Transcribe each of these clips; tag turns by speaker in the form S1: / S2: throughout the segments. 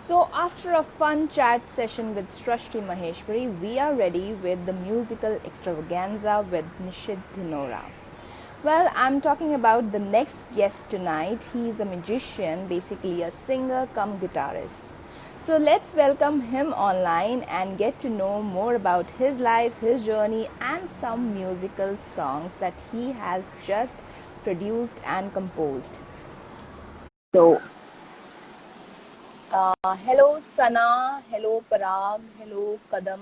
S1: So, after a fun chat session with Srashti Maheshwari, we are ready with the musical extravaganza with Nishid Dhinora. Well, I'm talking about the next guest tonight. He's a magician, basically a singer cum guitarist. So let's welcome him online and get to know more about his life, his journey, and some musical songs that he has just produced and composed. So, hello Sana, hello Parag, hello Kadam,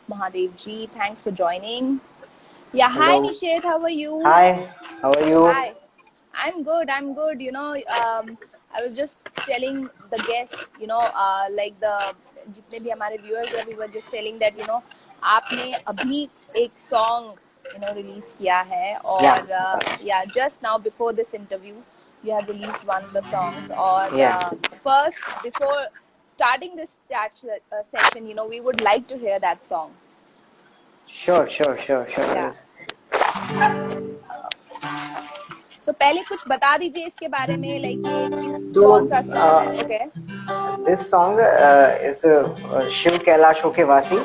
S1: Mahadev ji. Thanks for joining. Yeah, hi
S2: Hello.
S1: Nisheth, how are you?
S2: Hi. How are you?
S1: Hi, I'm good. I'm good. I was just telling the guests, like the जितने भी हमारे viewers हैं, we were just telling that आपने अभी एक song release किया है
S2: Yeah.
S1: और yeah, just now before this interview you have released one of the songs और
S2: Yeah.
S1: first before starting this chat session, we would like to hear that song.
S2: Sure.
S1: Yeah.
S2: Yes.
S1: So पहले कुछ बता दीजिए इसके बारे में like ये किस
S2: तो
S1: कौन सा song है? Okay.
S2: This song is Shiv कैलाशों के वासी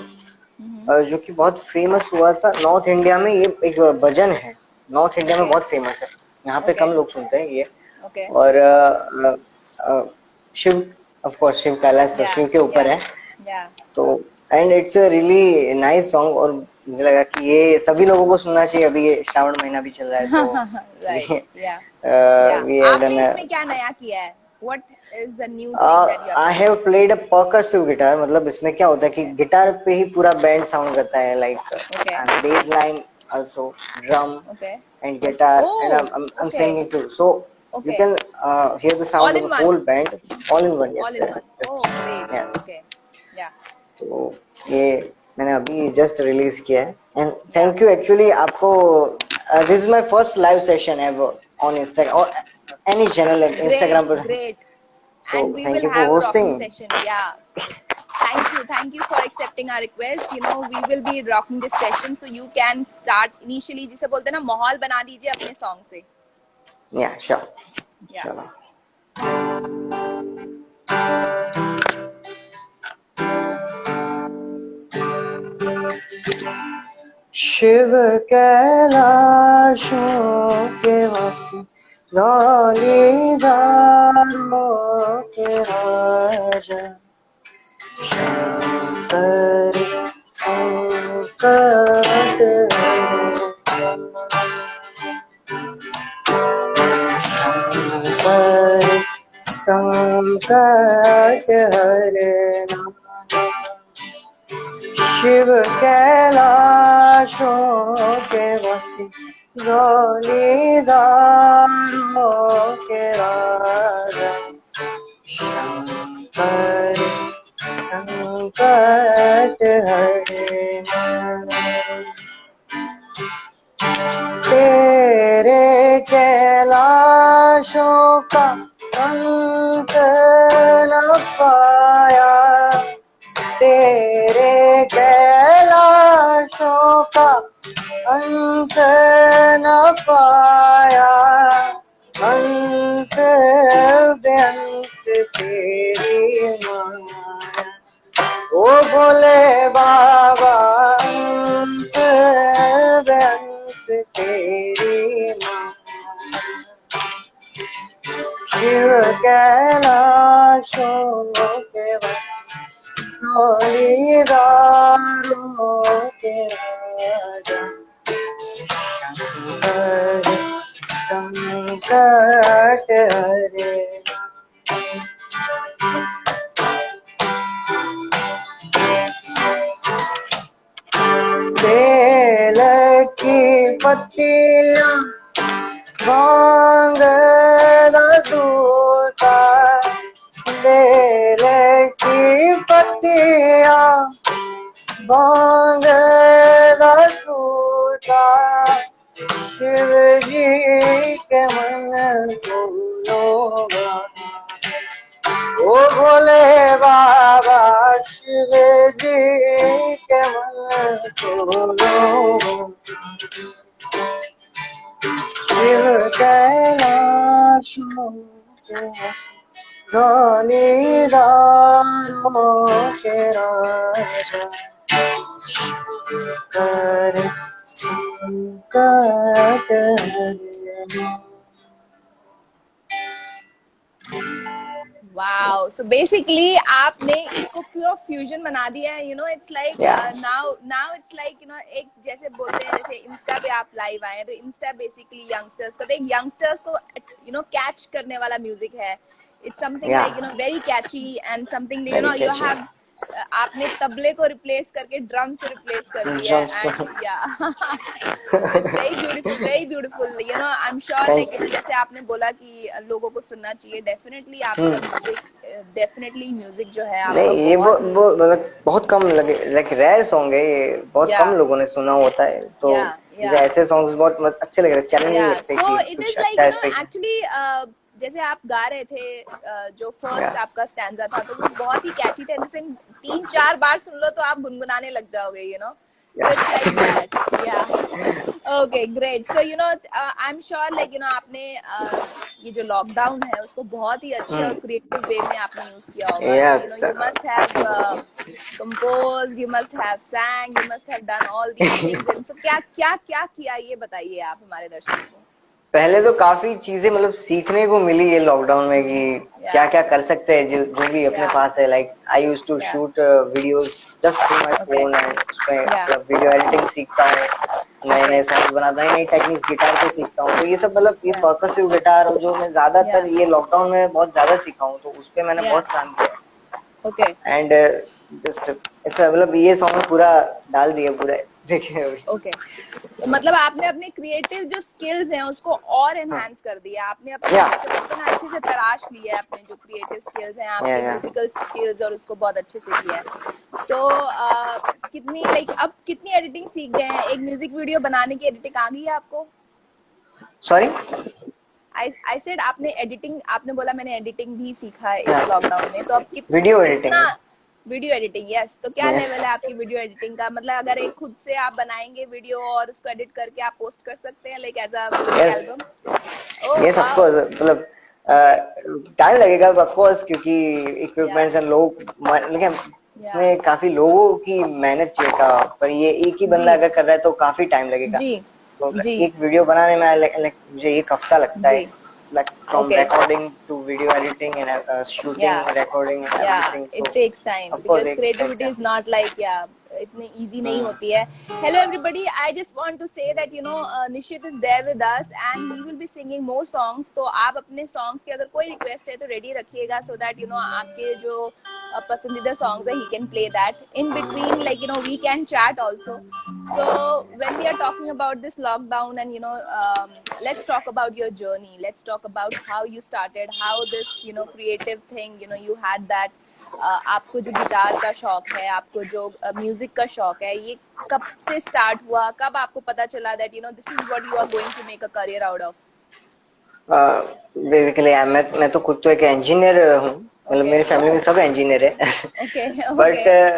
S2: जो कि बहुत फेमस हुआ था नॉर्थ इंडिया में। ये एक भजन है, नॉर्थ इंडिया में
S1: Okay.
S2: बहुत फेमस है। यहाँ पे
S1: Okay.
S2: कम लोग सुनते हैं ये।
S1: Okay.
S2: और शिव, ऑफ कोर्स शिव कैलाश तो
S1: Yeah.
S2: शिव के ऊपर
S1: Yeah.
S2: है।
S1: Yeah.
S2: तो and it's a really nice song और मुझे लगा कि ये सभी लोगों को सुनना चाहिए। अभी ये श्रावण महीना भी चल रहा है तो
S1: Right. Yeah. Yeah.
S2: We have
S1: आपने
S2: डन
S1: इसमें क्या नया किया है? What is the new thing that you have
S2: I
S1: done?
S2: Have played a percussive guitar. मतलब इसमें क्या होता है कि
S1: Okay.
S2: गिटार पे ही पूरा बैंड साउंड करता है, like
S1: Okay.
S2: Base line also, drum
S1: Okay.
S2: And guitar and
S1: Oh.
S2: I'm
S1: Okay.
S2: singing too, so you
S1: Okay.
S2: can hear the
S1: All
S2: sound of
S1: in
S2: the
S1: one.
S2: whole band all in one.
S1: All
S2: Yes,
S1: in one. Oh, great.
S2: yes.
S1: Okay. Yeah.
S2: तो ये मैंने अभी just release किया है and
S1: Yeah.
S2: Thank you actually आपको। This is my first live session ever on Instagram और any channel
S1: Great.
S2: Instagram पर।
S1: Great.
S2: So
S1: And we
S2: thank
S1: will
S2: you for
S1: have a rocking
S2: hosting.
S1: session. Yeah. Thank you for accepting our request. We will be rocking this session, so you can start initially. जिसे बोलते हैं ना माहौल बना दीजिए अपने song से.
S2: या श्योर,
S1: Yeah.
S2: चलो। शिव कैलाशों के वासी, धौलीधारों के राजा, शंकर संकट शंकर संकट हरना, शिव कैलाशों के वासी, धौलीधारों के राजा, शंकर संकट हरना। तेरे कैलाशों का अंत न पाया, तेरे कैलाशों का अंत न पाया, अंत बेअंत तेरी माया। ओ भोले बाबा अंत बेअंत तेरी माया। शिव कैलाशों के वासी, धौलीधारों के राजा, शंकर संकट हरना। बेल की पत्तियां भांग धतूरा, बेल की पत्तियां भांग धतूरा, शिव जी के मन को लोगा। ओ भोले बाबा शिव जी के मन को लोगा। शिव कैलाशों के वासी, धौलीधारों के राजा कर संकट हरना।
S1: वाओ, सो बेसिकली आपने इसको प्योर फ्यूजन बना दिया है, it's like
S2: Yeah.
S1: Now it's like एक जैसे बोलते हैं, जैसे इंस्टा पे आप लाइव आए तो इंस्टा बेसिकली यंगस्टर्स का, तो एक यंगस्टर्स को कैच करने वाला म्यूजिक है। It's something like
S2: Yeah.
S1: Very catchy and something
S2: Very
S1: you
S2: catchy.
S1: Have, आपने तबले को रिप्लेस करके ड्रम से रिप्लेस कर दिया
S2: Drums
S1: है,
S2: को.
S1: एंड या it's very beautiful, I am sure
S2: Thank
S1: like
S2: you.
S1: जैसे आपने बोला कि लोगों को सुनना चाहिए, डेफिनेटली आपका
S2: हम्म.
S1: म्यूजिक जो है आपका
S2: नहीं, ये
S1: बहुत ही,
S2: मतलब बहुत कम लगे, लाइक रेयर सॉन्ग है ये, बहुत
S1: या
S2: कम लोगों ने सुना होता है, तो
S1: या
S2: मुझे
S1: या
S2: ऐसे सॉन्ग्स बहुत अच्छे लग रहे, चैलेंजिंग
S1: या
S2: लगते हैं
S1: सो
S2: कि
S1: इट
S2: कुछ
S1: इज लाइक
S2: अच्छा इस पे.
S1: एक्चुअली जैसे आप गा रहे थे, जो फर्स्ट
S2: या
S1: आपका स्टैंजा था तो वो बहुत ही कैची था, जैसे 3-4 बार सुन लो तो आप गुनगुनाने लग जाओगे,
S2: या
S1: so it's like that, yeah. Okay, great. So I'm sure like आपने ये जो लॉकडाउन है उसको बहुत ही अच्छे और क्रिएटिव वे में आपने यूज किया होगा, so
S2: yes.
S1: you must have composed, you must have sang, you must have done all these things, and so क्या क्या क्या किया, ये बताइए आप हमारे दर्शकों को।
S2: पहले तो काफी चीजें मतलब सीखने को मिली ये लॉकडाउन में कि
S1: Yeah.
S2: क्या क्या कर सकते हैं, जो भी अपने
S1: Yeah.
S2: पास है. Like I used to
S1: Yeah.
S2: Shoot videos just through my
S1: Okay.
S2: Phone, and उसमें
S1: Yeah.
S2: मतलब वीडियो एडिटिंग सीखता हूँ, नए नए सॉन्ग बनाता हूँ, नई टेक्निक्स गिटार पे सीखता हूँ, तो ये सब मतलब ये
S1: Yeah.
S2: पर्कसिव गिटार, और जो मैं ज्यादातर
S1: Yeah.
S2: ये लॉकडाउन में बहुत ज्यादा सीखा हूँ, तो उस पे मैंने
S1: Yeah.
S2: बहुत काम किया.
S1: Okay.
S2: एंड जस्ट इट्स मतलब ये सॉन्ग पूरा डाल दिया पूरा, देखिए अभी.
S1: ओके, तो मतलब आपने अपने क्रिएटिव जो स्किल्स हैं उसको और एनहांस कर दिया, आपने अपने
S2: या
S1: जैसे बोलते हैं ना अच्छे से तराश लिया है अपने जो क्रिएटिव स्किल्स हैं आपके
S2: या
S1: म्यूजिकल स्किल्स, और उसको बहुत अच्छे से किया है। सो कितनी लाइक अब कितनी एडिटिंग सीख गए हैं, एक म्यूजिक वीडियो बनाने की एडिटिंग आ गई है आपको?
S2: सॉरी.
S1: आई सेड आपने एडिटिंग, आपने बोला मैंने एडिटिंग भी सीखा है इस लॉकडाउन में, तो अब
S2: वीडियो
S1: कितना
S2: एडिटिंग.
S1: वीडियो एडिटिंग, यस, तो क्या
S2: Yes.
S1: लेवल है आपकी वीडियो एडिटिंग का? मतलब अगर एक खुद से आप बनाएंगे वीडियो और उसको एडिट करके आप पोस्ट कर सकते हैं like as a music
S2: Yes.
S1: Album? Oh
S2: Yes, of
S1: wow,
S2: course. मतलब
S1: ओके,
S2: टाइम लगेगा ऑफ कोर्स, क्योंकि
S1: या
S2: इक्विपमेंट्स एंड लोग, लेकिन
S1: या
S2: इसमें काफी लोगों की मेहनत चाहिए था, पर ये एक ही
S1: जी
S2: बंदा अगर कर रहा है तो काफी टाइम लगेगा.
S1: जी
S2: तो
S1: जी
S2: एक वीडियो बनाने में लाइक मुझे एक हफ्ता लगता है,
S1: जी,
S2: like from
S1: okay,
S2: recording to video editing and
S1: yeah,
S2: shooting, recording and
S1: yeah,
S2: everything,
S1: it
S2: तो
S1: takes time
S2: of course
S1: because
S2: एक
S1: creativity
S2: time.
S1: is not like, yeah, इतनी easy नहीं होती है. Hello everybody, I just want to say that Nishit is there with us and he will be singing more songs, तो आप अपने songs की अगर कोई request है तो ready रखिएगा, so that आपके जो पसंदीदा songs है he can play that in between, like we can chat also. So when we are talking about this lockdown and let's talk about your journey, let's talk about how you started, how this creative thing, you had that, आपको जो guitar का शौक है, आपको जो music का शौक है, ये कब से स्टार्ट हुआ, कब आपको पता चला that this is what you are going to make a career out of?
S2: Basically मैं तो खुद तो एक इंजीनियर हूँ, मतलब
S1: Okay.
S2: मेरी फैमिली में
S1: Oh,
S2: सब इंजीनियर है.
S1: okay,
S2: but
S1: okay.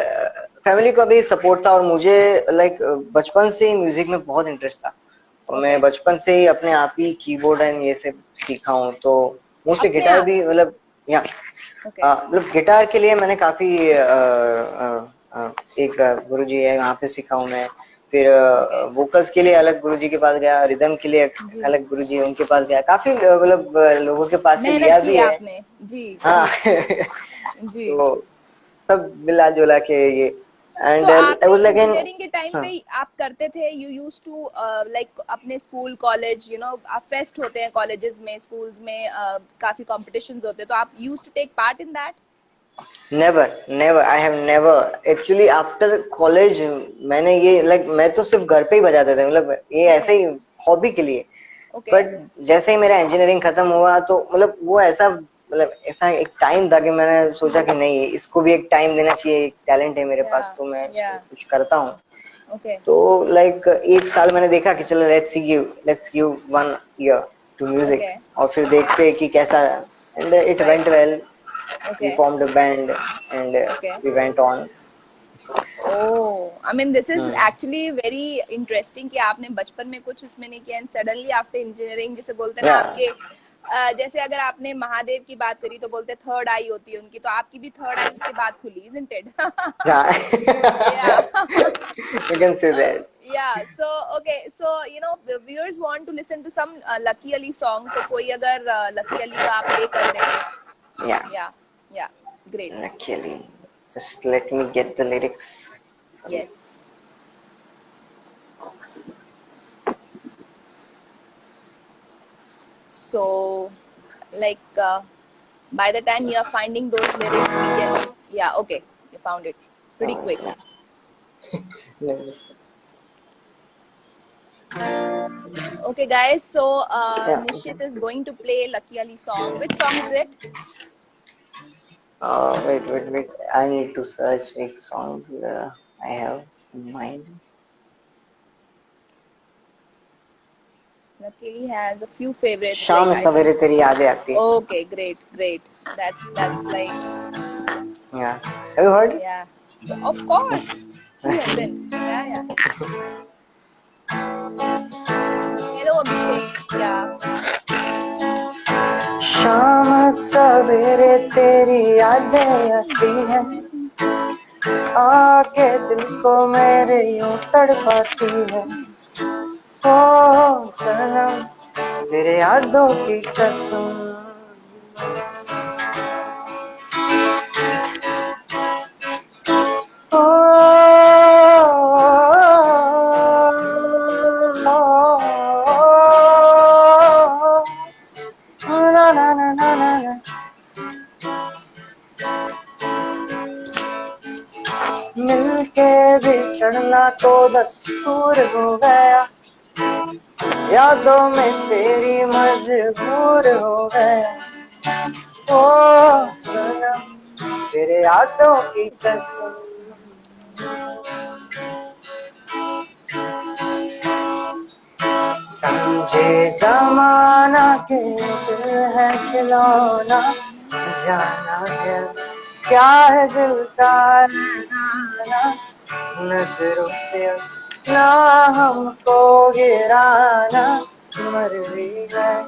S2: फैमिली का भी सपोर्ट था, और मुझे लाइक बचपन से ही म्यूजिक में बहुत इंटरेस्ट था, और मैं
S1: Okay.
S2: बचपन से ही अपने आप ही कीबोर्ड एंड ये सब सीखा हूँ, तो मोस्टली
S1: अपने
S2: गिटार
S1: आप?
S2: भी मतलब या
S1: Okay.
S2: मतलब गिटार के लिए मैंने काफी एक गुरुजी है वहाँ पे सीखा हूँ मैं, फिर
S1: Okay.
S2: वोकल्स के लिए अलग गुरुजी के पास गया, रिदम के लिए
S1: जी,
S2: अलग गुरुजी है उनके पास गया, काफी मतलब लोगों के पास से
S1: मेहनत
S2: लिया
S1: की
S2: भी है.
S1: आपने, जी
S2: हाँ.
S1: जी जी।
S2: तो सब मिला जुला के ये,
S1: तो
S2: एंड आई
S1: आपने
S2: वाज लाइक इन.
S1: इंजीनियरिंग के टाइम पे आप करते थे, यू यूज टू लाइक अपने स्कूल कॉलेज, आप फेस्ट होते हैं कॉलेजेस में, स्कूल्स में काफी कॉम्पिटिशंस होते हैं, तो आप use to take part in that?
S2: Never I have never actually after college. मैंने ये लाइक मैं तो सिर्फ घर पे ही बजाते थे, मतलब ये ऐसे ही हॉबी के लिए.
S1: ओके,
S2: बट जैसे ही मेरा इंजीनियरिंग खत्म हुआ, तो मतलब वो ऐसा मतलब ऐसा एक टाइम था कि मैंने सोचा कि नहीं, इसको भी एक टाइम देना चाहिए, एक टैलेंट है मेरे पास, तो मैं
S1: या
S2: इसको कुछ करता हूँ.
S1: ओके,
S2: तो लाइक एक साल मैंने देखा कि चलो let's give 1 year to music,
S1: okay,
S2: और फिर
S1: ओके,
S2: देखते हैं कि कैसा है. And it
S1: right,
S2: went well. We
S1: okay,
S2: formed a band and
S1: okay.
S2: we went on.
S1: Oh, I mean this is actually very interesting कि आपने बचपन में कुछ उसमें नहीं किया, and suddenly after engineering, जिसे बोलते हैं ना
S2: Yeah.
S1: आपके जैसे अगर आपने महादेव की बात करी तो बोलते थर्ड आई होती है उनकी, तो आपकी भी थर्ड आई उसके बाद खुली, isn't it? Yeah.
S2: You can say that.
S1: Yeah, so okay, so you know viewers want to listen to some Lucky Ali song, तो कोई अगर Lucky Ali का आप play कर दें.
S2: Yeah.
S1: Yeah, great.
S2: Luckily, just let me get the lyrics. Sorry.
S1: Yes. So, like by the time you are finding those lyrics, we can. Yeah, okay, you found it pretty quick.
S2: No, just-
S1: Okay, guys. So
S2: Yeah,
S1: Nishit is going to play Lucky Ali song. Which song is it?
S2: wait. I need to search which song I have in mind.
S1: Lucky Ali has a few favorites.
S2: शाम
S1: Like,
S2: सवेरे तेरी यादें आती.
S1: okay, great. That's like.
S2: Yeah. Have you heard?
S1: Yeah, of course. Who hasn't? Yeah. Hello, Abhishek. Yeah.
S2: शाम सवेरे तेरी यादें आती हैं, आके दिल को मेरे यूं तड़पाती है. ओ सनम तेरे यादों की कसम, मिलके बिछड़ना तो दस्तूर हो गया, यादों में तेरी मजबूर हो गया. ओ सनम तेरे यादों की कसम, समझे जमाना के दिल है खिलौना, जाना है क्या है दिल का रहना, नजरों से ना हमको गिराना, मर भी गए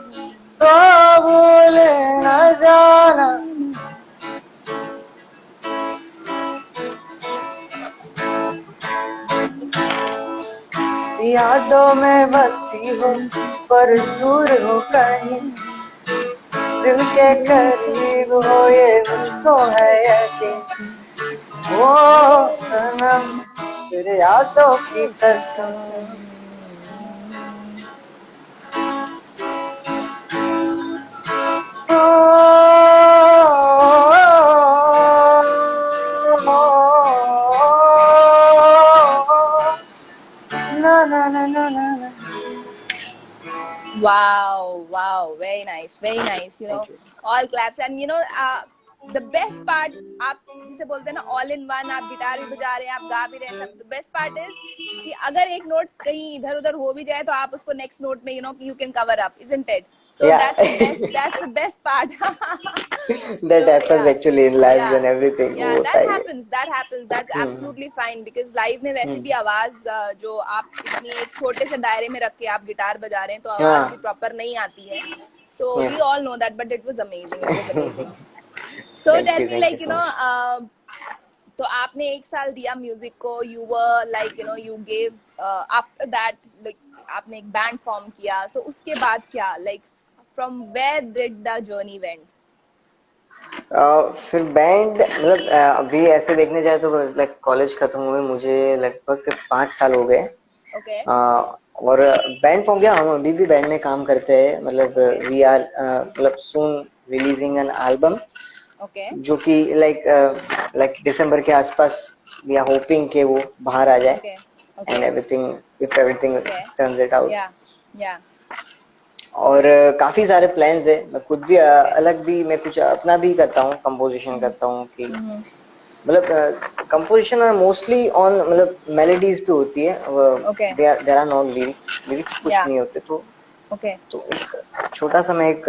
S2: तो भूल न जाना. यादों में बसी हो पर दूर हो कहीं, दिल के करीब हो ये मुझको है यकीन. ओ सनम तेरे यादों की कसम, ना.
S1: Wow, very nice. You know,
S2: Thank you.
S1: all claps. And you know, the best part, आप जिसे बोलते हैं ना all in one, आप गिटार भी बजा रहे हैं, आप गा भी रहे हैं सब. The best part is कि अगर एक नोट कहीं इधर उधर हो भी जाए तो आप उसको next note में you know you can cover up, isn't it? So
S2: Yeah.
S1: that's the best part.
S2: That happens actually in lives and everything.
S1: Yeah,
S2: वो
S1: that
S2: होता ही है.
S1: happens. That's absolutely fine because live में वैसे भी आवाज जो आप इतनी एक छोटे से दायरे में रख के आप गिटार बजा रहे हैं तो आवाज भी प्रॉपर नहीं आती है. So we all know that, but it was amazing. So tell me, like you know, तो आपने एक साल दिया म्यूजिक को, you were like you know you gave after that like आपने एक बैंड फॉर्म किया. So उसके बाद क्या, like from where did the journey went?
S2: फिर बैंड मतलब अभी ऐसे देखने जाए तो लाइक कॉलेज खत्म हुए मुझे लगभग 5 साल हो गए.
S1: Okay.
S2: और बैंड फॉर्म किया. हम अभी भी बैंड में काम करते हैं. मतलब वी आर मतलब सून रिलीजिंग एन एल्बम.
S1: Okay.
S2: जो कि लाइक दिसंबर के आसपास वी आर होपिंग कि वो बाहर आ जाए.
S1: Okay.
S2: And everything if everything turns it out.
S1: Yeah.
S2: और काफी सारे प्लान्स है. मैं खुद भी अलग भी मैं कुछ अपना भी करता हूँ, कंपोजिशन करता हूँ कि मतलब कंपोजिशन मोस्टली ऑन मतलब मेलोडीज पे होती है. देयर आर नो लिरिक्स कुछ नहीं होते. तो एक छोटा सा मैं एक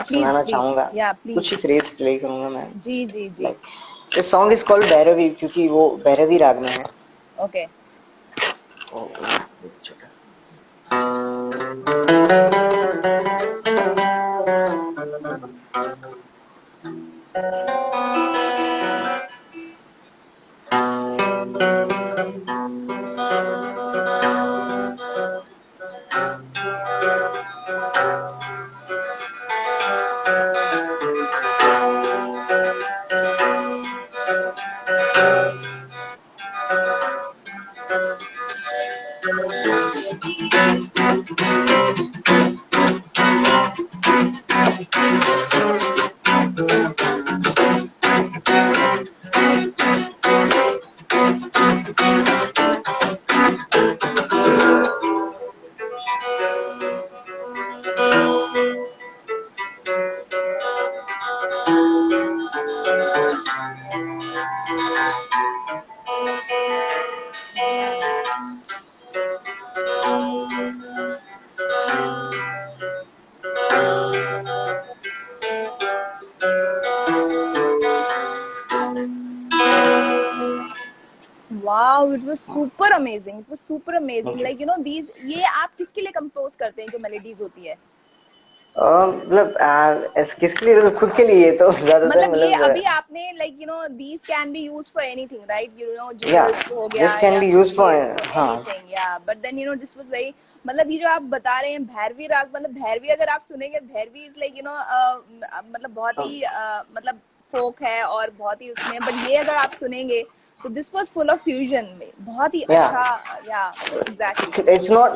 S2: सुनाना चाहूंगा. कुछ ही फ्रेज प्ले करूंगा मैं.
S1: जी.
S2: This song is called Bhairavi क्योंकि वो भैरवी राग में है.
S1: ओके.
S2: तो छोटा सा
S1: Wow, it was super amazing. It was super amazing. Like you know these ये आप किसके लिए कंपोज करते हैं जो मेलोडीज होती है?
S2: मतलब किसके लिए, मतलब खुद के लिए तो ज्यादातर,
S1: मतलब ये
S2: मतलब
S1: अभी आपने like you know these can be use for anything right, you know
S2: या
S1: जिंगल्स हो गया
S2: दिस कैन
S1: या
S2: बी
S1: कुछ
S2: यूज्ड
S1: भी
S2: फॉर,
S1: फॉर
S2: हाँ
S1: एनीथिंग या but then you know this was very, मतलब ये जो आप बता रहे हैं भैरवी राग, मतलब भैरवी अगर आप सुनेंगे Bhairavi is like you no मतलब बहुत ही मतलब फोक है और बहुत ही उसमें, बट ये अगर आप सुनेंगे तो this was full of fusion में, बहुत ही
S2: या
S1: अच्छा या exactly
S2: it's not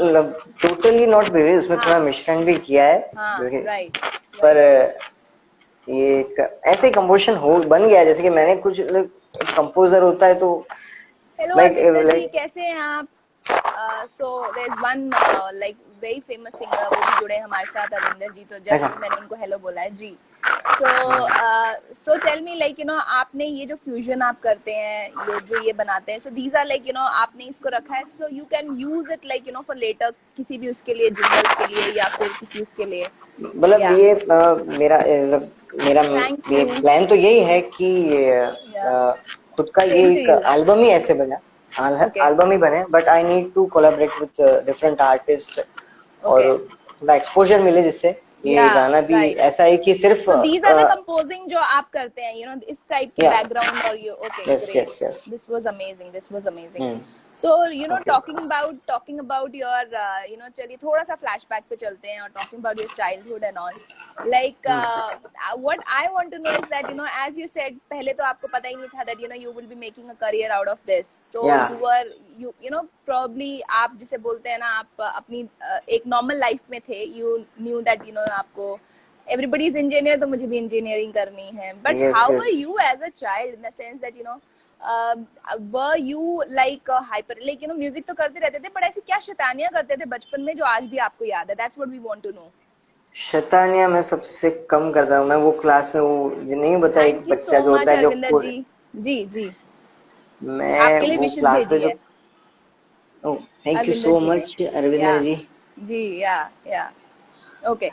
S2: totally not baby, उसमें थोड़ा
S1: हाँ
S2: मिश्रण भी किया है
S1: हाँ
S2: जैसे,
S1: राइट
S2: पर
S1: राइट।
S2: ये ऐसे कंपोजिशन हो बन गया जैसे कि मैंने कुछ कंपोजर होता है तो
S1: hello
S2: like
S1: Arvinder ji,
S2: like
S1: कैसे हैं आप? So there is one like very famous singer, वो भी जुड़े हैं हमारे साथ, अरविंदर जी, तो
S2: ऐसा।
S1: जस्ट मैंने उनको हेलो बोला है जी। So so tell me like you know आपने ये जो फ्यूजन आप करते हैं, ये जो ये बनाते हैं, so these are like you know आपने इसको रखा है so you can use it like you know for later किसी भी उसके लिए, जिंगल्स के लिए या फिर किसी उसके लिए?
S2: मतलब
S1: या
S2: ये मेरा मतलब मेरा
S1: थैंक
S2: ये
S1: यू।
S2: प्लान तो यही है कि
S1: या
S2: खुद का ये
S1: सेम टू
S2: एक
S1: यू।
S2: एल्बम ही ऐसे बना,
S1: ओके
S2: एल्बम ही बने, but I need to collaborate with different artist और
S1: ओके
S2: थोड़ा एक्सपोजर मिले, जिससे
S1: या
S2: ये गाना भी
S1: राइट।
S2: ऐसा है कि सिर्फ
S1: So these are the composing जो आप करते हैं, you know, इस टाइप की
S2: या
S1: background और ये, okay,
S2: yes
S1: great.
S2: Yes yes.
S1: This was amazing. This was amazing. So you know,
S2: thank you.
S1: talking about your, you know, चलिए थोड़ा सा flashback पे चलते हैं और talking about your childhood and all. Like what I want to know is that you know, as you said, पहले तो आपको पता ही नहीं था that you know you will be making a career out of this. So
S2: या
S1: you were you know probably आप जिसे बोलते हैं ना, आप अपनी एक normal life में थे. You knew that you know आपको everybody is engineer तो मुझे भी engineering करनी है, but
S2: yes
S1: how
S2: yes.
S1: were you as a child in the sense that you know were you like hyper, like you know music तो करते रहते थे, but ऐसी क्या शैतानियां करते थे बचपन में जो आज भी आपको याद है? That's what we want to know.
S2: शैतानियां मैं सबसे कम करता हूँ, मैं वो क्लास में वो जो नहीं बता, एक
S1: थैंक यू
S2: बच्चा
S1: सो
S2: जो होता
S1: मच
S2: है जो
S1: अरविंदर जी। जी जी,
S2: मैं
S1: आपके लिए
S2: वो
S1: विशेष
S2: क्लास में
S1: भेजी
S2: जो,
S1: है
S2: ओह थैंक यू
S1: अरविंदर
S2: सो
S1: जी ने।
S2: मच अरविंदर
S1: या
S2: जी।
S1: जी या ओके।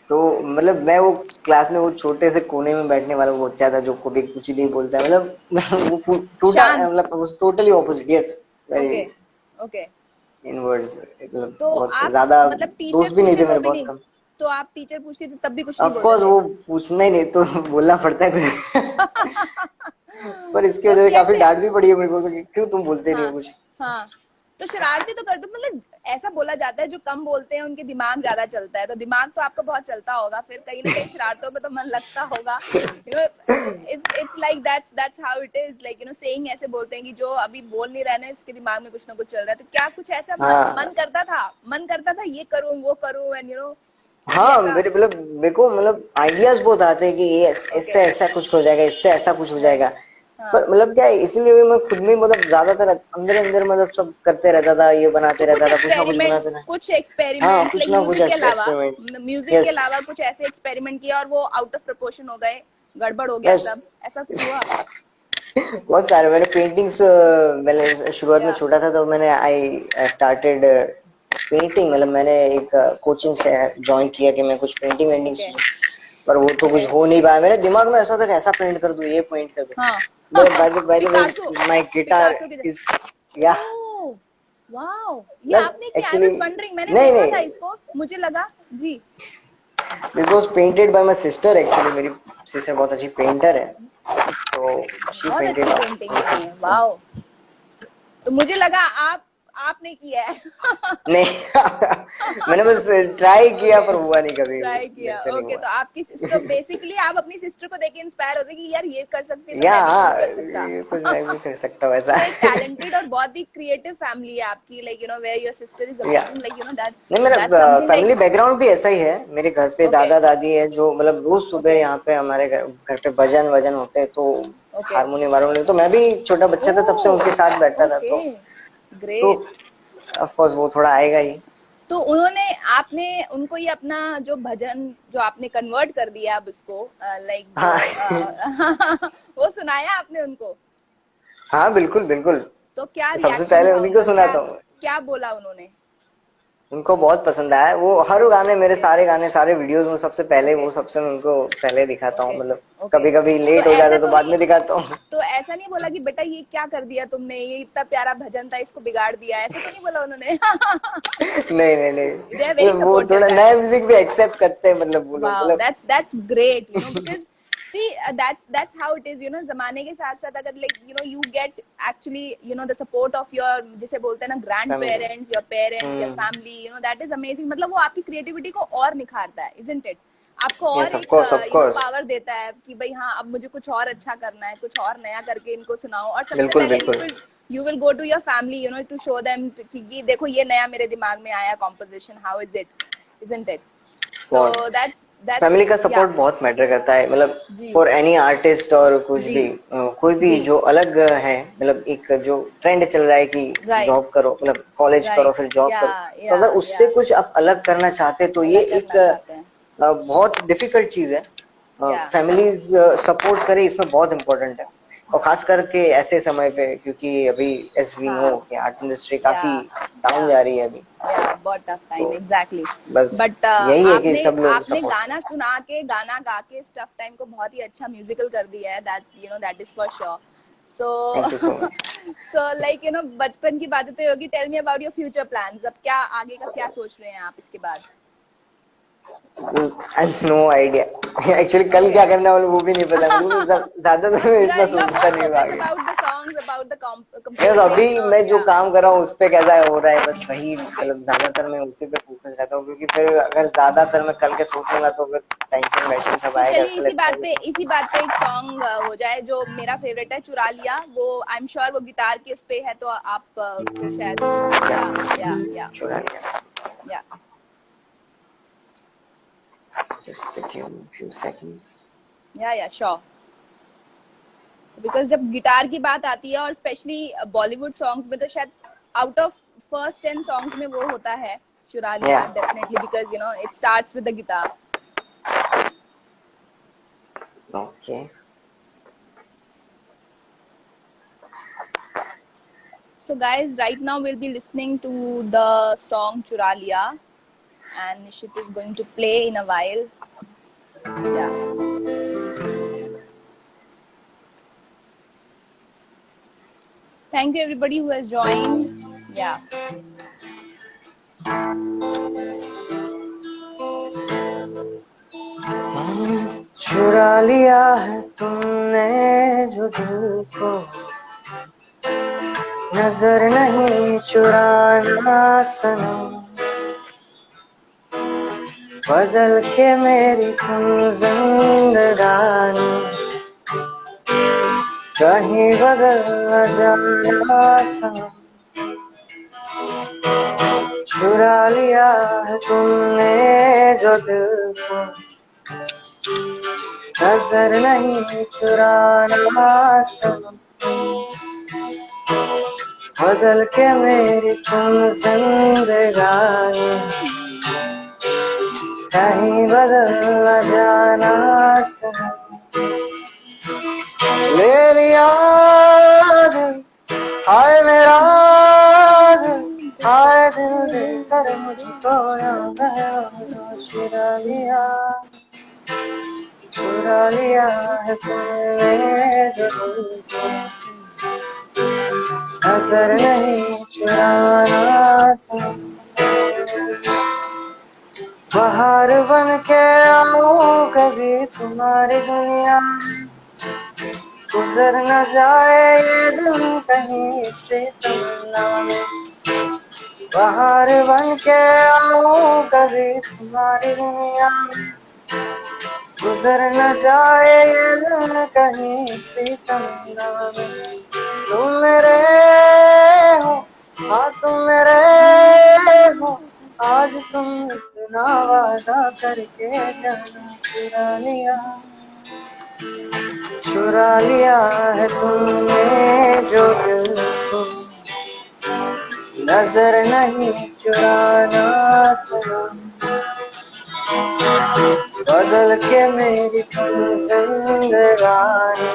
S2: तो मतलब मैं वो क्लास में वो छोटे से कोने में बैठने वाला वो बच्चा था जो कभी कुछ नहीं बोलता है, मतलब वो टूटा,
S1: शांत।
S2: मतलब totally opposite, yes very
S1: okay okay.
S2: Inwards, मतलब
S1: तो
S2: बहुत
S1: आप
S2: ज्यादा
S1: मतलब टीचर
S2: दोस्त भी नहीं
S1: पूछे
S2: थे
S1: तो
S2: मेरे,
S1: भी
S2: बहुत
S1: नहीं,
S2: कम।
S1: तो आप टीचर पूछती थी तब भी कुछ नहीं
S2: ऑफ
S1: बोलते
S2: कोर्स
S1: थे?
S2: वो पूछना ही नहीं तो बोलना पड़ता है कुछ। पर इसकी
S1: तो
S2: वजह से काफी
S1: कैसे?
S2: डांट भी पड़ी है मेरे को कि क्यों तुम बोलते नहीं हो
S1: हाँ
S2: कुछ।
S1: हाँ। तो शरारती तो करते, मतलब ऐसा बोला जाता है जो कम बोलते हैं उनके दिमाग ज्यादा चलता है, तो दिमाग तो आपका बहुत चलता होगा, फिर कहीं ना कहीं शरारतों में तो मन लगता होगा, you know. It's like that's how it is, like you no saying ऐसे बोलते हैं कि जो अभी बोल नहीं रहे हैं उसके दिमाग में कुछ ना कुछ चल रहा है, तो क्या कुछ ऐसा
S2: हाँ
S1: मन करता था ये करूं वो करूं एंड यू नो कभी
S2: हाँ,
S1: ऐसा?
S2: मेरे को मतलब आइडियाज बहुत आते हैं कि ये
S1: ओके
S2: इससे ऐसा कुछ हो जाएगा, इससे ऐसा कुछ हो
S1: राइट।
S2: जाएगा।
S1: हाँ,
S2: पर मतलब क्या है, इसलिए भी मैं खुद में मतलब ज्यादातर अंदर अंदर मतलब सब करते रहता था, ये बनाते
S1: तो
S2: रहता था, कुछ ना कुछ बनाते था।
S1: कुछ
S2: हाँ
S1: एक्सपेरिमेंट्स
S2: कुछ
S1: लाइक
S2: ना कुछ एक्सपेरिमेंट।
S1: म्यूजिक के
S2: यस
S1: अलावा कुछ ऐसे एक्सपेरिमेंट किए और वो आउट ऑफ प्रोपोर्शन हो गए, गड़बड़ हो गया
S2: यस।
S1: सब, ऐसा कुछ हुआ?
S2: बहुत सारे मैंने पेंटिंग्स, मैंने शुरुआत में
S1: या
S2: छोटा था तो मैंने आई स्टार्टेड पेंटिंग, मतलब मैंने एक कोचिंग से ज्वाइन किया कि मैं कुछ पेंटिंग वेंटिंग
S1: ओके
S2: सीखूं। पर वो तो
S1: ओके
S2: कुछ हो नहीं पाया, मेरे दिमाग में ऐसा था कि ऐसा पेंट कर दूं, ये पेंट कर
S1: हाँ।
S2: दूं। By the way
S1: Picasso,
S2: my guitar
S1: Picasso के
S2: इज,
S1: जैसे।
S2: या
S1: ओह वाओ, ये
S2: मतलब
S1: आपने किया? आई
S2: एक्चुअली
S1: वाज वंडरिंग, मैंने
S2: नहीं
S1: देखा था
S2: नहीं,
S1: इसको, मुझे लगा जी।
S2: This was painted by my sister actually. मेरी सिस्टर बहुत अच्छी पेंटर है, तो शी
S1: बहुत अच्छी
S2: पेंटेड.
S1: पेंटिंग की है, वाओ. तो मुझे लगा आपने किया है.
S2: नहीं. मैंने बस ट्राई किया पर हुआ नहीं कभी,
S1: ट्राई
S2: मेरे
S1: किया,
S2: से नहीं
S1: ओके.
S2: हुआ.
S1: तो आपकी सिस्टर बेसिकली, आप अपनी सिस्टर को देख के इंस्पायर होते कि यार ये कर सकती है तो
S2: या
S1: मैं भी क्यों
S2: हाँ,
S1: नहीं कर सकता.
S2: ये कुछ मैं भी कर सकता हूँ ऐसा.
S1: तो एक टैलेंटेड और बहुत ही क्रिएटिव फैमिली है आपकी, like you know where your sister is
S2: या
S1: amazing, like you know that
S2: नहीं, मेरा
S1: that's something
S2: family
S1: like.
S2: Background भी ऐसा ही है. मेरे घर पे
S1: ओके.
S2: दादा दादी है, जो मतलब रोज सुबह
S1: ओके.
S2: यहाँ पे हमारे घर पे भजन वजन होते हैं, तो
S1: ओके.
S2: हारमोनियम वारमोनियम, तो मैं भी छोटा बच्चा था तब से उनके साथ बैठता था.
S1: ओके,
S2: तो
S1: ग्रेट.
S2: ऑफ कोर्स वो थोड़ा आएगा ही.
S1: तो उन्होंने, आपने उनको ये अपना जो भजन जो आपने कन्वर्ट कर दिया अब उसको, लाइक जो वो सुनाया आपने उनको.
S2: हाँ बिल्कुल बिल्कुल.
S1: तो क्या
S2: सबसे
S1: रिएक्शन
S2: पहले
S1: था
S2: उन्हीं को
S1: उनका,
S2: सुनाता हूँ.
S1: क्या बोला उन्होंने.
S2: उनको बहुत पसंद आया. वो हर गाने, मेरे सारे गाने, सारे वीडियोस में सबसे पहले
S1: ओके.
S2: वो सबसे मैं उनको पहले दिखाता हूँ.
S1: ओके.
S2: मतलब
S1: ओके.
S2: कभी कभी
S1: तो
S2: लेट हो
S1: ऐसा
S2: जाता तो बाद में दिखाता हूँ.
S1: तो ऐसा नहीं बोला कि बेटा ये क्या कर दिया तुमने, ये इतना प्यारा भजन था इसको बिगाड़ दिया, ऐसा तो नहीं बोला उन्होंने.
S2: नहीं नहीं नहीं.
S1: दे आर वेरी
S2: वो
S1: सपोर्टिव
S2: थोड़ा नया
S1: पेरेंट्स.
S2: म्यूजिक भी एक्सेप्ट करते हैं, मतलब वो लोग,
S1: Wow,
S2: मतलब.
S1: that's great, you know, because see, that's how it is, you know. जमाने के साथ साथ अगर like you know you get actually you know the support of your, जिसे बोलते हैं ना, grandparents, your parents, your family, you know, that is amazing. मतलब वो आपकी creativity को और निखारता है, isn't it? आपको और
S2: यस ऑफ
S1: एक
S2: course of
S1: you know
S2: course.
S1: Power देता है कि भाई हाँ अब मुझे कुछ और अच्छा करना है, कुछ और नया करके इनको सुनाओ. और सबसे
S2: बिल्कुल
S1: पहले
S2: बिल्कुल.
S1: you will go to your family, you know, to show them कि देखो ये नया मेरे दिमाग में आया composition, how is it, isn't it? So
S2: बहुत.
S1: that's
S2: फैमिली का
S1: yeah.
S2: सपोर्ट बहुत मैटर करता है, मतलब
S1: जी.
S2: फॉर एनी आर्टिस्ट और कुछ
S1: जी.
S2: भी. कोई भी
S1: जी.
S2: जो अलग है, मतलब एक जो ट्रेंड चल रहा है कि
S1: Right.
S2: जॉब करो, मतलब कॉलेज करो
S1: Right.
S2: फिर जॉब करो,
S1: Yeah.
S2: तो अगर
S1: Yeah.
S2: उससे
S1: Yeah.
S2: कुछ आप अलग करना चाहते तो ये
S1: अलग
S2: एक
S1: करना चाहते हैं.
S2: बहुत डिफिकल्ट चीज है.
S1: Yeah.
S2: फैमिलीज सपोर्ट करे इसमें बहुत इम्पोर्टेंट है, और खास करके ऐसे समय पे, क्योंकि अभी एज वी नो
S1: हाँ.
S2: कि आर्ट इंडस्ट्री काफी
S1: Yeah.
S2: Down
S1: Yeah.
S2: जा रही है अभी.
S1: Yeah, बहुत टफ
S2: तो
S1: टाइम, एग्जैक्टली.
S2: बस
S1: बट
S2: यही है कि
S1: आपने
S2: सब लोग
S1: आपने
S2: सपोर्ट.
S1: गाना सुना के, गाना गा के इस टफ टाइम को बहुत ही अच्छा म्यूजिकल कर दिया है. That you know that is for sure.
S2: Thank you so
S1: so
S2: much.
S1: So like you know बचपन की बातें तो होगी. Tell me about your future plans. अब क्या आगे का क्या सोच रहे हैं आप इसके बाद.
S2: No idea. एक्चुअली कल क्या करना है वो भी नहीं पता मुझे, ज्यादा तो मैं इतना
S1: You are
S2: सोचता
S1: more
S2: नहीं हूँ
S1: focused
S2: आगे.
S1: about the songs, about the
S2: बस अभी
S1: composing.
S2: मैं जो
S1: Yeah.
S2: काम कर रहा हूँ उस पे कैसा हो रहा है, बस वही,
S1: Okay.
S2: मतलब ज्यादातर मैं उसी पे फोकस रहता हूँ, क्योंकि फिर अगर ज्यादातर मैं कल के सोचूंगा तो फिर टेंशन वेंशन सब
S1: तो
S2: आएगा.
S1: चलिए इसी बात पे एक सॉन्ग हो जाए जो मेरा फेवरेट है, चुरा लिया. वो आई एम श्योर वो गिटार के उस पे है, तो आप को शायद या
S2: चुरा लिया.
S1: या
S2: Just a few seconds.
S1: या श्योर. बिकॉज जब गिटार की बात आती है, और स्पेशली बॉलीवुड सॉन्ग्स में, तो शायद आउट ऑफ फर्स्ट 10 सॉन्ग्स में वो होता है चुरा लिया. Definitely, because you know it starts with the guitar.
S2: Okay.
S1: So guys, right now we'll be listening to the song Chura Liya, and Nishit is going to play in a while. Yeah. Thank you everybody who has joined. Yeah.
S2: चुरा लिया है तुमने जो दिल को, नजर नहीं चुराना सनम, बदल के मेरी तुम जिंदगानी, कहीं बदल न जाना सनम. चुरा लिया है तुमने जो दिल को, नजर नहीं चुराना सनम, बदल के मेरी तुम जिंदगानी, कहीं बदल न जाना सनम. मेरी याद हाय मेरा दिल, हाय दिल देकर मुझको यहाँ बहरा. चुरा लिया है तुमने जो दिल को, नजर नहीं चुराना सनम. बाहर बन के कभी तुम्हारी दुनिया में, गुजर न जाए ये दिन कहीं से तमन्ना में, बाहर बन के आऊं कभी तुम्हारी दुनिया में, गुजर न जाए ये दिन कहीं से तमन्ना में, तुम मेरे हो, हाँ तुम मेरे हो, आज तुम इतना वादा करके जाना चुरा लिया है तुमने जो दिल को, नजर नहीं चुराना सनम, बदल के मेरी जिंदगानी,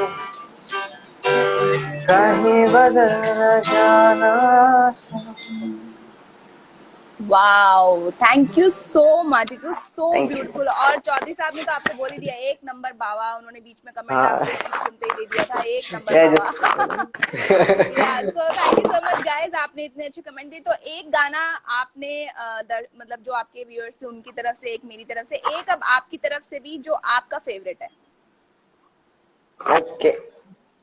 S2: कहीं बदल न जाना सनम।
S1: Wow, thank you so much, it was so
S2: Thank you.
S1: Beautiful. और चौधरी साहब ने तो आपको बोल ही दिया एक नंबर बाबा, उन्होंने बीच में कमेंट
S2: हाँ।
S1: आपको सुनते सुनते ही दे दिया था एक नंबर
S2: Yeah,
S1: बाबा। या so thank you so much guys, आपने इतने अच्छे कमेंट दिए। तो एक गाना आपने मतलब जो आपके व्यूअर्स थे उनकी तरफ से, एक मेरी तरफ से, एक अब आपकी तरफ से भी जो आपका फेवरेट है।
S2: Okay.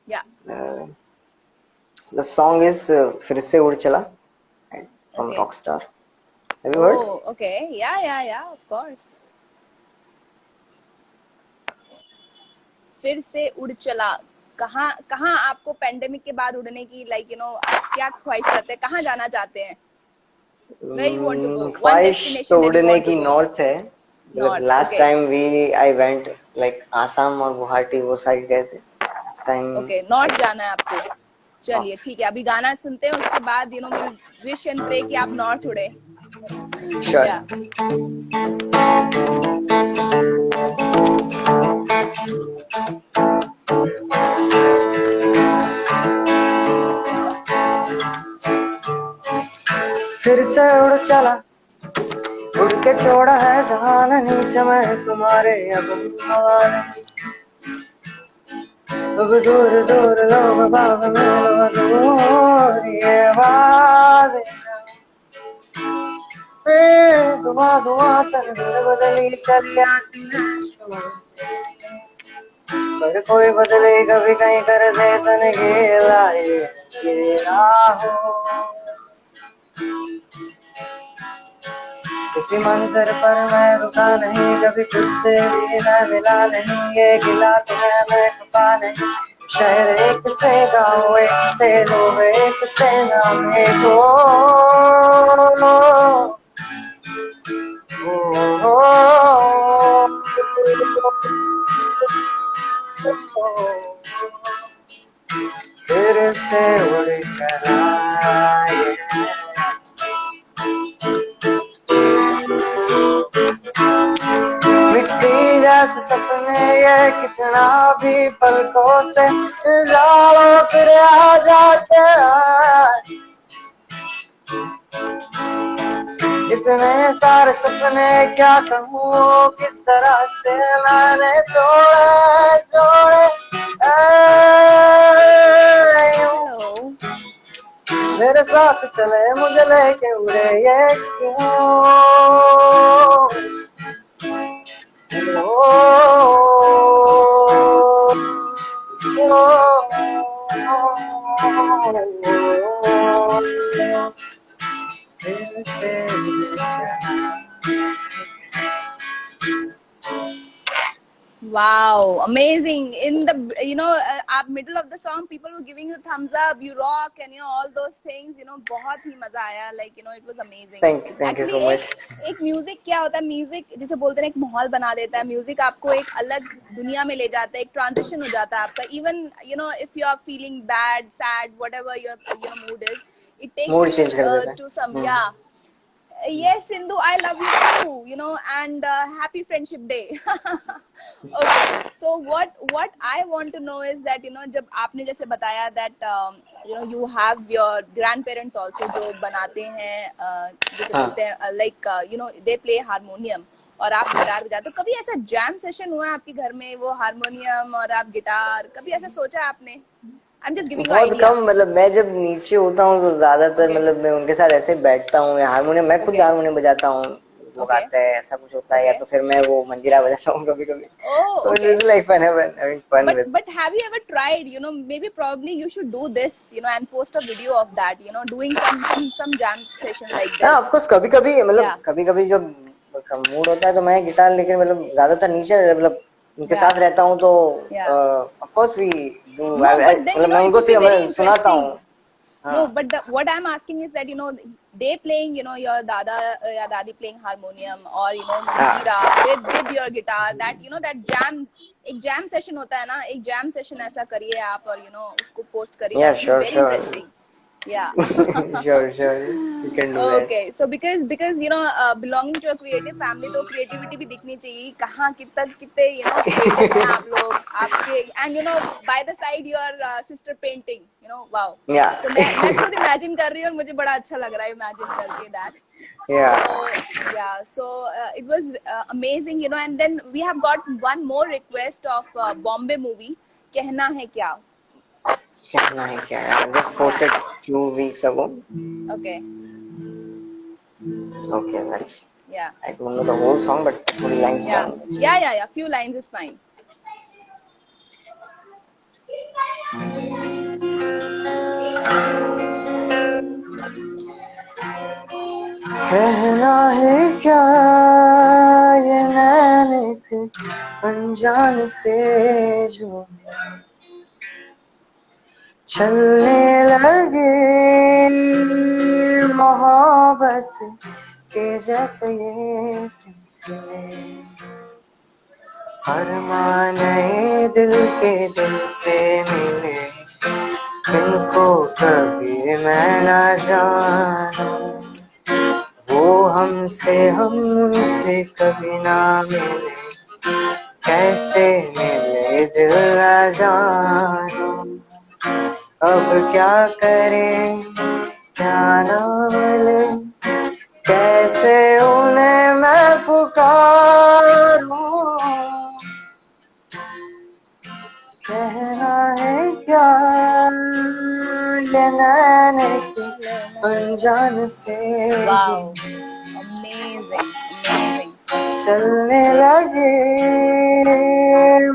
S1: या
S2: The song is फिर से उड़ चला from
S1: Okay.
S2: Rockstar. Have you heard?
S1: Oh, okay. Yeah, of course. फिर से उड़ चला, कहाँ कहाँ आपको पेंडेमिक के बाद उड़ने की आप क्या ख्वाहिश रखते हैं, कहाँ जाना चाहते हैं? Where you want to go? One
S2: ख्वाहिश
S1: destination
S2: तो
S1: that you
S2: उड़ने
S1: want to
S2: की
S1: go.
S2: नॉर्थ है, मतलब
S1: North,
S2: last
S1: okay.
S2: Time I went like Assam और गुवाहाटी वो साइड गए थे टाइम।
S1: Okay, नॉर्थ जाना है आपको। चलिए ठीक है, अभी गाना सुनते हैं, उसके बाद we'll wish and pray कि आप नॉर्थ उड़े।
S2: Sure.
S1: Yeah.
S2: फिर से उड़ चला, उड़ के छोड़ा है जहान नीचे मैं तुम्हारे अब हवा नहीं, अब दूर दूर लोग बाग में लोग दूर ये आवाज़ धुआं धुआं तन्वीर बदली चली आती है शुरू, पर कोई बदले कभी कहीं कर दे तन गेला ये राहों, किसी मंजर पर मैं रुका नहीं, कभी तुझसे भी मैं मिला नहीं, ये गिला तुम्हें मैं छुपा नहीं, शहर एक से गाँव एक से लोग एक से नाम एक हो, फिर से उड़ चला मिट्टी जैसे सपने ये कितना भी पलकों से जाओ फिर आ जाते हैं, इतने सारे सपने क्या कहूँ किस तरह से मैंने तोड़े जोड़े
S1: Hello.
S2: मेरे साथ चले मुझे लेके उड़े ये क्यों,
S1: Wow, amazing. In the at middle of the song, people were giving you thumbs up, you rock, and all those things. बहुत ही मजा आया. It was amazing.
S2: Thank you
S1: Actually,
S2: so much.
S1: एक म्यूजिक क्या होता है, म्यूजिक जिसे बोलते हैं एक माहौल बना देता है, म्यूजिक आपको एक अलग दुनिया में ले जाता है, एक ट्रांजिशन हो जाता है आपका. Even if you are feeling bad, sad, whatever your mood is, it takes
S2: Mood change कर देता
S1: you
S2: है.
S1: to some Yes, Sindhu, I love you too, and happy Friendship Day. Okay, so what I want to know is that, जब आपने जैसे बताया that, you have your grandparents also जो बनाते हैं, जैसे बोलते हैं, they play harmonium और आप गिटार बजाते हो. कभी ऐसा जैम सेशन हुआ है आपके घर में, वो हारमोनियम और आप गिटार, कभी ऐसा सोचा है आपने? I'm just giving you
S2: बहुत
S1: idea.
S2: कम, मतलब मैं जब नीचे होता हूँ तो ज्यादातर
S1: Okay.
S2: मतलब मैं उनके साथ ऐसे बैठता हूँ, हारमोनियम मैं खुद
S1: Okay.
S2: हारमोनियम बजाता हूँ, लोग
S1: Okay.
S2: आते हैं, ऐसा कुछ होता है, या
S1: Okay.
S2: तो फिर मैं वो मंजीरा बजाता हूँ कभी कभी.
S1: Oh,
S2: So
S1: okay.
S2: it's like fun, having fun with.
S1: But have you ever tried, you know, maybe probably you should do this, you know, and post a video of that, you know, doing some jam session like
S2: हाँ,
S1: this.
S2: of course कभी कभी मतलब
S1: Yeah.
S2: कभी कभी जब mood होता है तो मैं गिटार लेकर मतलब ज्यादातर नीचे मतलब उनके
S1: Yeah.
S2: साथ रहता हूँ तो
S1: Yeah.
S2: of course we do.
S1: No, but then, you
S2: मतलब
S1: know,
S2: मैं
S1: it
S2: उनको
S1: would be very
S2: सुनाता
S1: interesting.
S2: हूँ.
S1: No,
S2: हाँ.
S1: but what I'm asking is that, you know, they playing, you know, your dada ya dadi playing harmonium or, you know, manjeera with your guitar, that, you know, that jam, एक jam session होता है ना, एक jam session ऐसा करिए आप और, you know, उसको post करिए.
S2: Yeah,
S1: That would
S2: sure,
S1: be very
S2: sure.
S1: interesting. Yeah.
S2: sure. You can do that.
S1: Okay, so because you know, belonging to a creative family, तो creativity भी दिखनी चाहिए. कहाँ कितने you know creative हैं आप लोग, आपके, and you know by the side your sister painting, you know, wow.
S2: Yeah.
S1: So मैं खुद imagine कर रही हूँ और मुझे बड़ा अच्छा लग रहा है imagine करके that.
S2: Yeah.
S1: So yeah, so it was amazing, you know, and then we have got one more request of Bombay movie, कहना है क्या.
S2: कहना है क्या? I just posted few weeks ago.
S1: Okay.
S2: Okay, let's.
S1: Yeah.
S2: I don't know the whole song, but थोड़ी lines
S1: Yeah.
S2: जाऊँ.
S1: Yeah. Few lines is fine.
S2: कहना है क्या ये नैन एक अनजान से जो चलने लगे मोहब्बत के जैसे ये सिलसिले अरमाने दिल के दिल से मिले इनको कभी मैं ना जानूं वो हमसे हम उनसे कभी ना मिले कैसे मिले दिल ना जानो अब क्या करें क्या ना मिले कैसे उन्हें मैं पुकारूं कहना है क्या ये नैन के अनजान से
S1: Wow, amazing.
S2: चलने लगे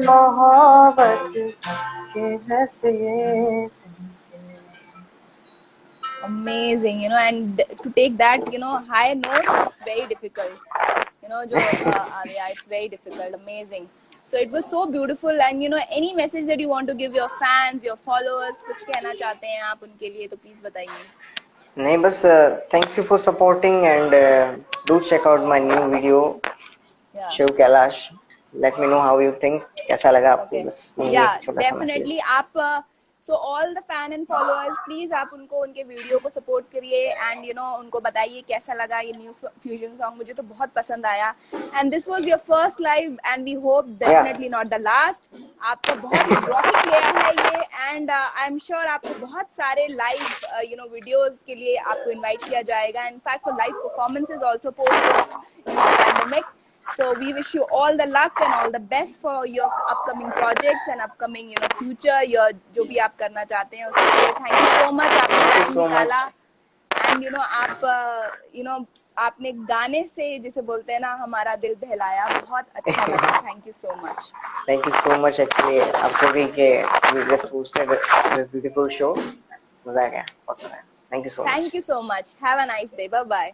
S2: मोहब्बत के जैसे ये सिलसिले
S1: Amazing, you know, and to take that, you know, high note, it's very difficult. You know, yeah, it's very difficult. Amazing. So it was so beautiful, and you know, any message that you want to give your fans, your followers, कुछ कहना चाहते हैं आप उनके लिए तो please बताइए.
S2: नहीं बस thank you for supporting and do check out my new video
S1: Yeah.
S2: Shiv Kailash. Let me know how you think. कैसा लगा आपको?
S1: Okay.
S2: बस यही
S1: Yeah,
S2: एक छोटा सा
S1: definitely.
S2: मैसेज.
S1: आप so all the fan and followers, please आप उनको उनके वीडियो को सपोर्ट करिए and you know उनको बताइए कैसा लगा ये न्यू फ्यूजन सॉन्ग. मुझे तो बहुत पसंद आया. And this was your first live and we hope definitely not the last. आपका बहुत ही रॉकिंग गया है ये and I'm sure आपको बहुत सारे live you know videos के लिए आपको invite किया जाएगा. In fact for live performances also post this you know pandemic. So we wish you all the luck and all the best for your upcoming projects and upcoming you know future your जो भी आप करना चाहते हैं उसके लिए. Thank you so much आपने time निकाला and you know आप you know आपने गाने से जिसे बोलते हैं ना हमारा दिल बहलाया. बहुत अच्छा लगा. Thank you so much.
S2: Thank you so much actually आपको भी कि we just hosted this beautiful show. मजा आ गया. Thank you so much.
S1: Thank you so much. Have a nice day. Bye bye.